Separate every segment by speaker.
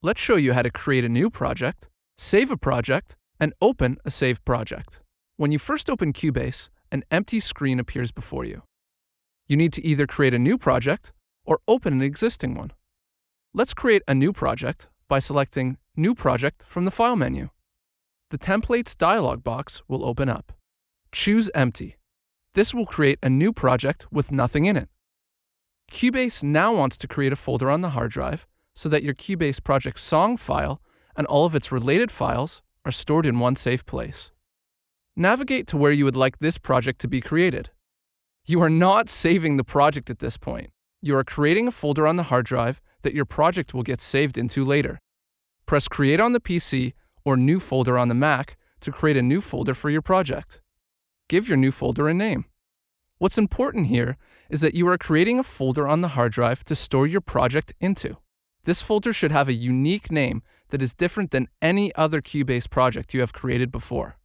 Speaker 1: Let's show you how to create a new project, save a project, and open a saved project. When you first open Cubase, an empty screen appears before you. You need to either create a new project or open an existing one. Let's create a new project by selecting New Project from the File menu. The Templates dialog box will open up. Choose Empty. This will create a new project with nothing in it. Cubase now wants to create a folder on the hard drive so that your Cubase project song file and all of its related files are stored in one safe place. Navigate to where you would like this project to be created. You are not saving the project at this point. You are creating a folder on the hard drive that your project will get saved into later. Press Create on the PC or New Folder on the Mac to create a new folder for your project. Give your new folder a name. What's important here is that you are creating a folder on the hard drive to store your project into. This folder should have a unique name that is different than any other Cubase project you have created before.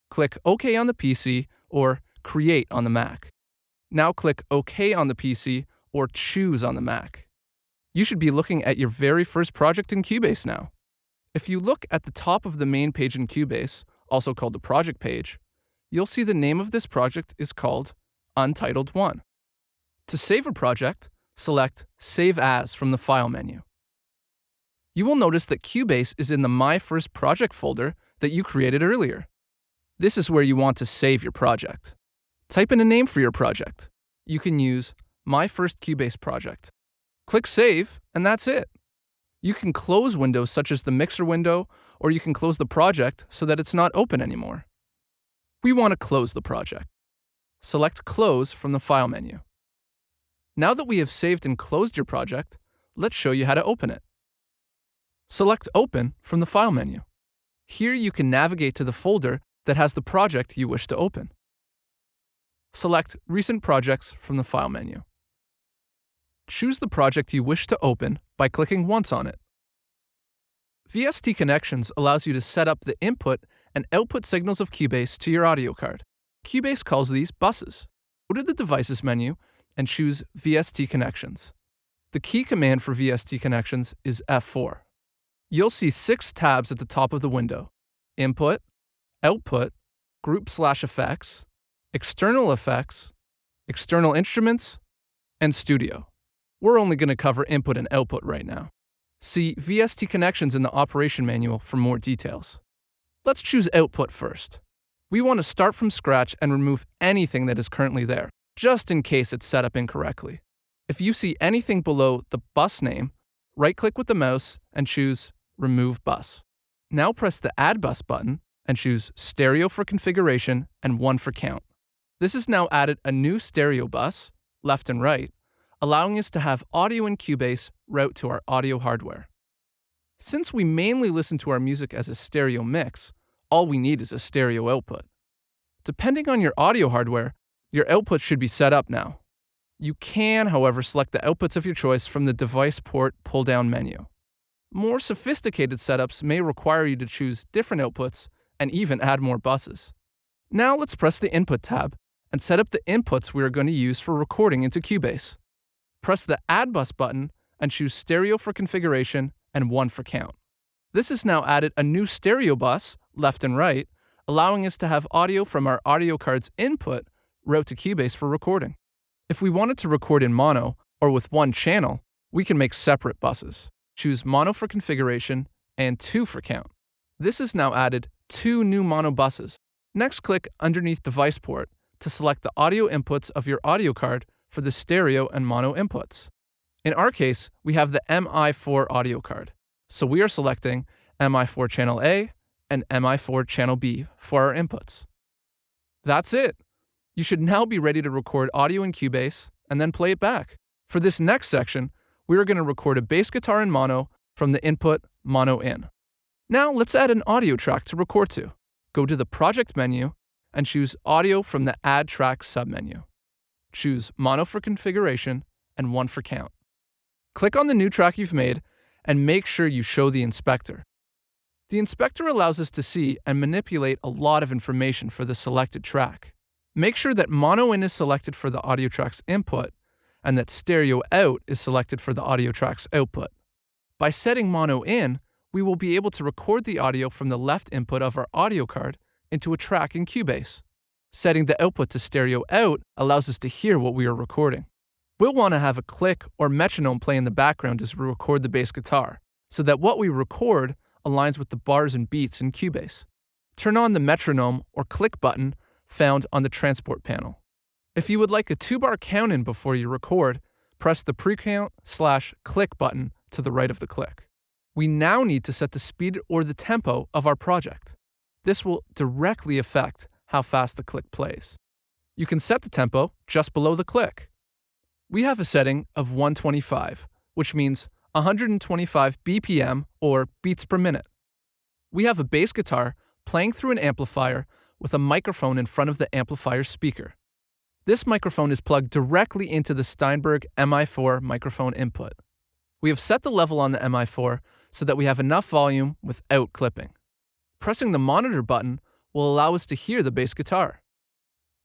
Speaker 1: Click OK on the PC or Create on the Mac. Now click OK on the PC or Choose on the Mac. You should be looking at your very first project in Cubase now. If you look at the top of the main page in Cubase, also called the project page, you'll see the name of this project is called Untitled 1. To save a project, select Save As from the File menu. You will notice that Cubase is in the My First Project folder that you created earlier. This is where you want to save your project. Type in a name for your project. You can use My First Cubase Project. Click Save, and that's it. You can close windows such as the Mixer window, or you can close the project so that it's not open anymore. We want to close the project. Select Close from the File menu. Now that we have saved and closed your project, let's show you how to open it. Select Open from the File menu. Here you can navigate to the folder that has the project you wish to open. Select Recent Projects from the File menu. Choose the project you wish to open by clicking once on it. VST Connections allows you to set up the input and output signals of Cubase to your audio card. Cubase calls these buses. Go to the Devices menu and choose VST Connections. The key command for VST Connections is F4. You'll see 6 tabs at the top of the window: Input, Output, Group/Effects, External Effects, External Instruments, and Studio. We're only going to cover input and output right now. See VST Connections in the operation manual for more details. Let's choose output first. We want to start from scratch and remove anything that is currently there, just in case it's set up incorrectly. If you see anything below the bus name, right-click with the mouse and choose Remove Bus. Now press the Add Bus button and choose Stereo for configuration and 1 for count. This has now added a new stereo bus, left and right, allowing us to have audio in Cubase route to our audio hardware. Since we mainly listen to our music as a stereo mix, all we need is a stereo output. Depending on your audio hardware, your output should be set up now. You can, however, select the outputs of your choice from the Device Port pull-down menu. More sophisticated setups may require you to choose different outputs and even add more buses. Now let's press the Input tab and set up the inputs we are going to use for recording into Cubase. Press the Add Bus button and choose Stereo for configuration and 1 for count. This has now added a new stereo bus, left and right, allowing us to have audio from our audio card's input route to Cubase for recording. If we wanted to record in mono or with one channel, we can make separate buses. Choose Mono for configuration and 2 for count. This has now added 2 new mono buses. Next, click underneath Device Port to select the audio inputs of your audio card for the stereo and mono inputs. In our case, we have the MI4 audio card, so we are selecting MI4 channel A and MI4 channel B for our inputs. That's it. You should now be ready to record audio in Cubase and then play it back. For this next section, we are going to record a bass guitar in mono from the input mono in. Now let's add an audio track to record to. Go to the Project menu and choose Audio from the Add Track submenu. Choose Mono for configuration and 1 for count. Click on the new track you've made and make sure you show the inspector. The inspector allows us to see and manipulate a lot of information for the selected track. Make sure that mono in is selected for the audio track's input and that stereo out is selected for the audio track's output. By setting mono in, we will be able to record the audio from the left input of our audio card into a track in Cubase. Setting the output to stereo out allows us to hear what we are recording. We'll want to have a click or metronome play in the background as we record the bass guitar, so that what we record aligns with the bars and beats in Cubase. Turn on the metronome or click button found on the transport panel. If you would like a 2-bar count in before you record, press the pre-count/click button to the right of the click. We now need to set the speed or the tempo of our project. This will directly affect how fast the click plays. You can set the tempo just below the click. We have a setting of 125, which means 125 BPM or beats per minute. We have a bass guitar playing through an amplifier with a microphone in front of the amplifier speaker. This microphone is plugged directly into the Steinberg MI4 microphone input. We have set the level on the MI4 so that we have enough volume without clipping. Pressing the monitor button will allow us to hear the bass guitar.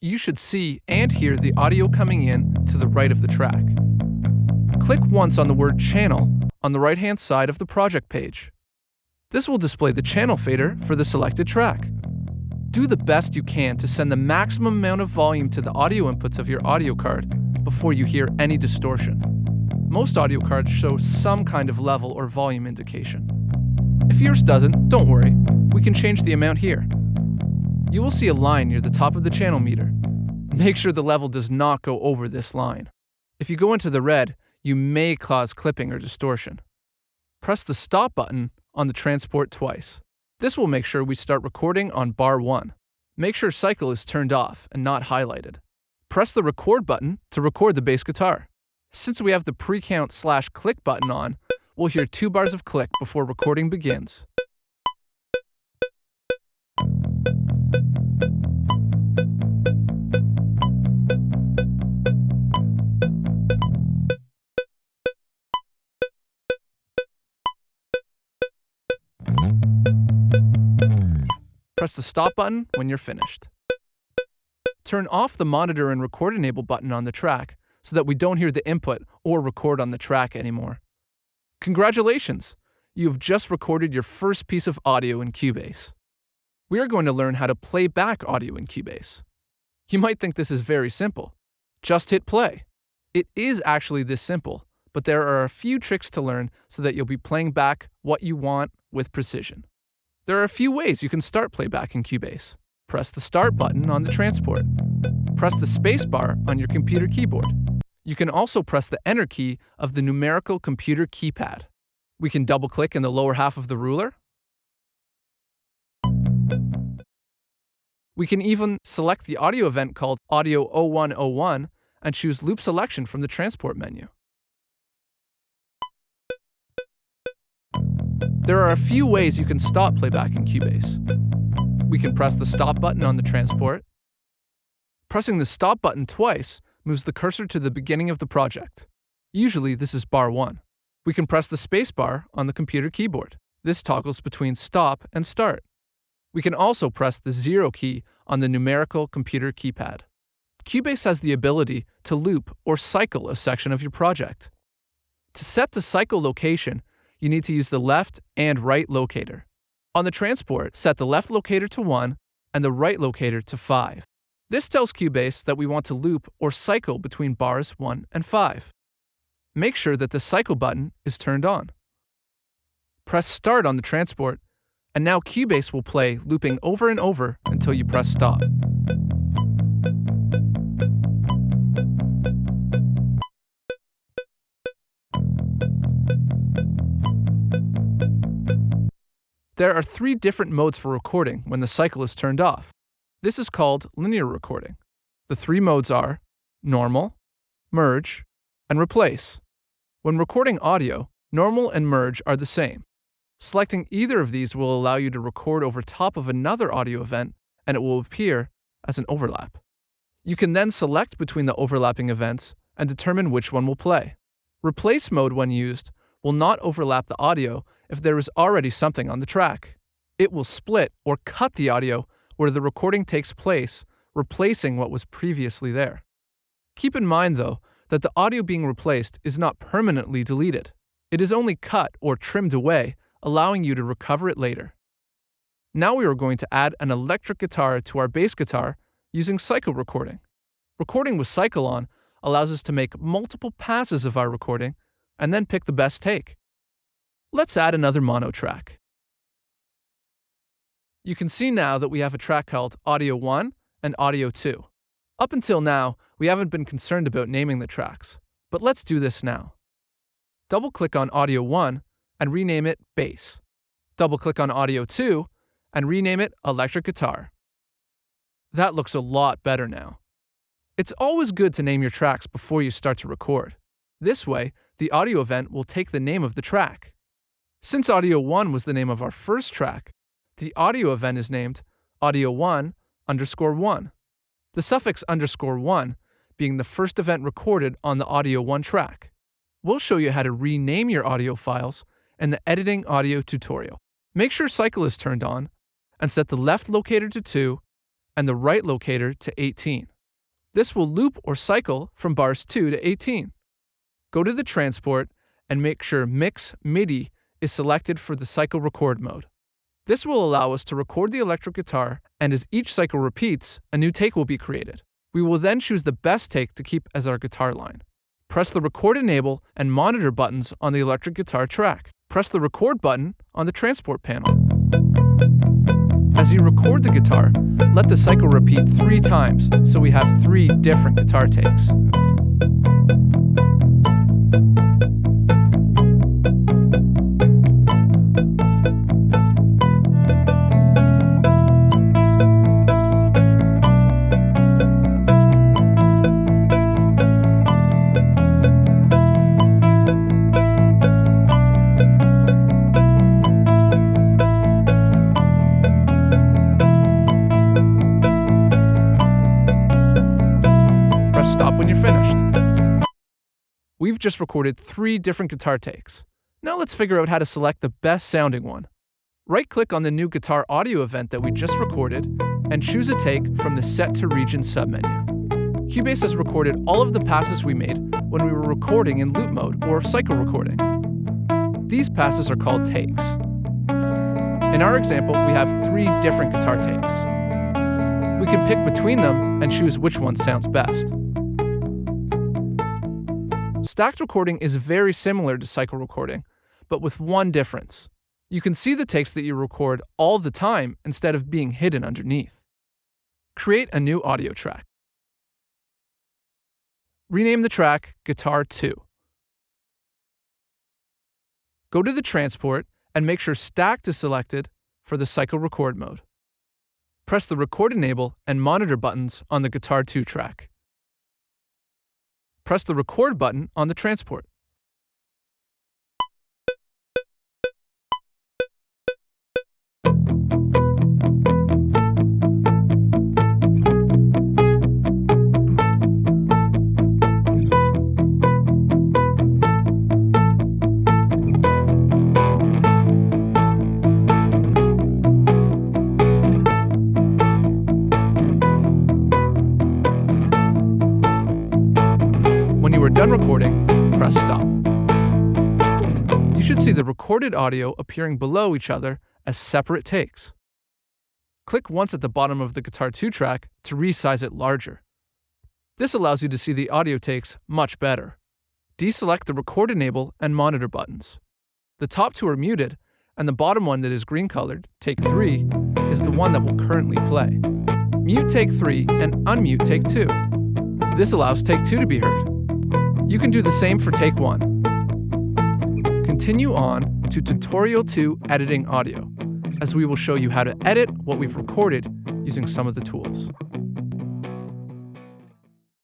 Speaker 1: You should see and hear the audio coming in to the right of the track. Click once on the word channel on the right-hand side of the project page. This will display the channel fader for the selected track. Do the best you can to send the maximum amount of volume to the audio inputs of your audio card before you hear any distortion. Most audio cards show some kind of level or volume indication. If yours doesn't, don't worry, we can change the amount here. You will see a line near the top of the channel meter. Make sure the level does not go over this line. If you go into the red, you may cause clipping or distortion. Press the stop button on the transport twice. This will make sure we start recording on bar 1. Make sure cycle is turned off and not highlighted. Press the record button to record the bass guitar. Since we have the pre-count/click button on, we'll hear 2 bars of click before recording begins. Press the stop button when you're finished. Turn off the monitor and record enable button on the track so that we don't hear the input or record on the track anymore. Congratulations! You have just recorded your first piece of audio in Cubase. We are going to learn how to play back audio in Cubase. You might think this is very simple. Just hit play. It is actually this simple, but there are a few tricks to learn so that you'll be playing back what you want with precision. There are a few ways you can start playback in Cubase. Press the start button on the transport. Press the space bar on your computer keyboard. You can also press the enter key of the numerical computer keypad. We can double-click in the lower half of the ruler. We can even select the audio event called Audio 0101 and choose Loop Selection from the transport menu. There are a few ways you can stop playback in Cubase. We can press the stop button on the transport. Pressing the stop button twice moves the cursor to the beginning of the project. Usually this is bar 1. We can press the space bar on the computer keyboard. This toggles between stop and start. We can also press the 0 key on the numerical computer keypad. Cubase has the ability to loop or cycle a section of your project. To set the cycle location, you need to use the left and right locator. On the transport, set the left locator to 1 and the right locator to 5. This tells Cubase that we want to loop or cycle between bars 1 and 5. Make sure that the cycle button is turned on. Press start on the transport, and now Cubase will play looping over and over until you press stop. There are 3 different modes for recording when the cycle is turned off. This is called linear recording. The 3 modes are normal, merge, and replace. When recording audio, normal and merge are the same. Selecting either of these will allow you to record over top of another audio event, and it will appear as an overlap. You can then select between the overlapping events and determine which one will play. Replace mode, when used, will not overlap the audio if there is already something on the track. It will split or cut the audio where the recording takes place, replacing what was previously there. Keep in mind, though, that the audio being replaced is not permanently deleted. It is only cut or trimmed away, allowing you to recover it later. Now we are going to add an electric guitar to our bass guitar using cycle recording. Recording with cycle on allows us to make multiple passes of our recording and then pick the best take. Let's add another mono track. You can see now that we have a track called Audio 1 and Audio 2. Up until now, we haven't been concerned about naming the tracks, but let's do this now. Double-click on Audio 1 and rename it Bass. Double-click on Audio 2 and rename it Electric Guitar. That looks a lot better now. It's always good to name your tracks before you start to record. This way, the audio event will take the name of the track. Since Audio 1 was the name of our first track, the audio event is named Audio 1_1. The suffix _1 being the first event recorded on the Audio 1 track. We'll show you how to rename your audio files in the editing audio tutorial. Make sure cycle is turned on and set the left locator to 2 and the right locator to 18. This will loop or cycle from bars 2 to 18. Go to the transport and make sure Mix MIDI is selected for the cycle record mode. This will allow us to record the electric guitar, and as each cycle repeats, a new take will be created. We will then choose the best take to keep as our guitar line. Press the record enable and monitor buttons on the electric guitar track. Press the record button on the transport panel. As you record the guitar, let the cycle repeat 3 times so we have 3 different guitar takes. Press stop when you're finished. We've just recorded 3 different guitar takes. Now let's figure out how to select the best sounding one. Right-click on the new guitar audio event that we just recorded and choose a take from the Set to Region submenu. Cubase has recorded all of the passes we made when we were recording in loop mode or cycle recording. These passes are called takes. In our example, we have 3 different guitar takes. We can pick between them and choose which one sounds best. Stacked recording is very similar to cycle recording, but with one difference. You can see the takes that you record all the time instead of being hidden underneath. Create a new audio track. Rename the track Guitar 2. Go to the transport and make sure Stacked is selected for the cycle record mode. Press the record enable and monitor buttons on the Guitar 2 track. Press the record button on the transport. When you are done recording, press stop. You should see the recorded audio appearing below each other as separate takes. Click once at the bottom of the Guitar 2 track to resize it larger. This allows you to see the audio takes much better. Deselect the record enable and monitor buttons. The top 2 are muted, and the bottom one that is green colored, take 3, is the one that will currently play. Mute take 3 and unmute take 2. This allows take 2 to be heard. You can do the same for take 1. Continue on to Tutorial 2 Editing Audio, as we will show you how to edit what we've recorded using some of the tools.